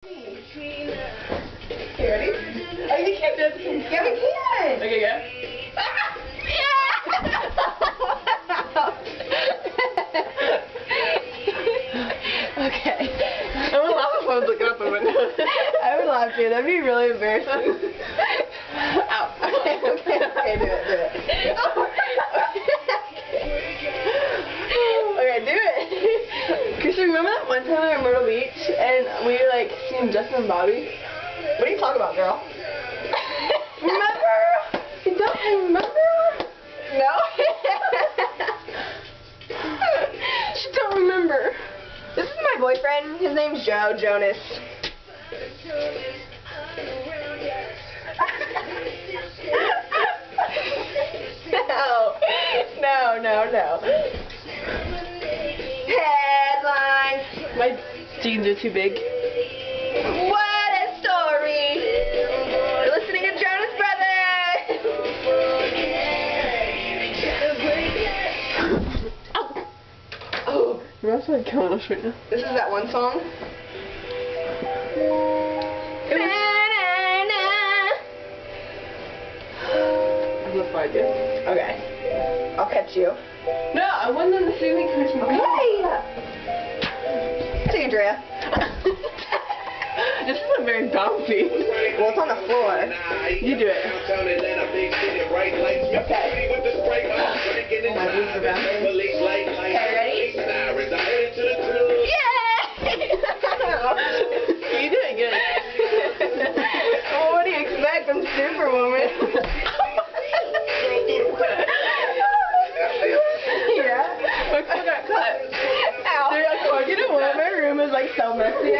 You ready? Oh, you can't do it. Yeah, we can. Okay, yeah. Okay. I would laugh if I was looking out the window. I would laugh too. That'd be really embarrassing. Ow. Okay, do it. Okay, do it. Kristen, remember that one time we were in Myrtle Beach and we were like seeing Justin and Bobby? What are you talking about, girl? Remember? You don't remember? No? She don't remember. This is my boyfriend. His name's Joe Jonas. No. Headlines. My jeans are too big. What a story. You're listening to Jonas Brothers. Oh. You're also killing us right now. This is that one song. That's what I did. Okay. I'll catch you. No, I wasn't in the swimming costume. Okay. It's Andrea. This isn't very bouncy. Well, it's on the floor. You do it. Okay. Oh, my boobs are down. Okay, ready? Yeah! You do it good. Well, what do you expect? I'm Superwoman. Yeah? My foot got cut. Ow. You know what? My room is like so messy.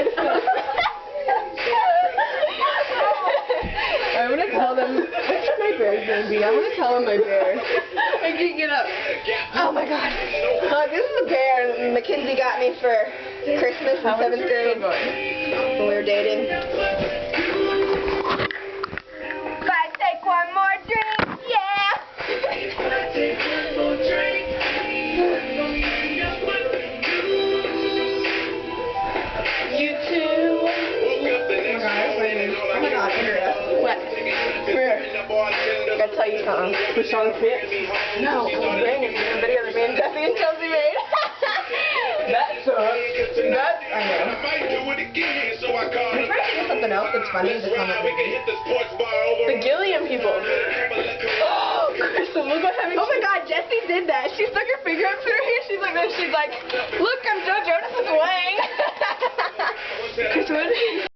I'm gonna tell them. What's my bear's gonna be? I'm gonna tell them my bear. I can't get up. Oh my god. This is a bear Mackenzie got me for Christmas in 7th grade when we were dating. If I take one more drink, yeah. You too. Oh my god, Andrea. What? Come here. I gotta tell you something. The Sean Fit? No, Brandon, the video that me and Jesse and Chelsea made. That sucks. I know. I'm trying to do something else that's funny to comment. The Gilliam people. Oh, Kristen, look what happened. Oh my god, Jessie did that. She stuck her finger up to her ear. She's like, look, I'm Joe Jonas' Wang. Kristen, what?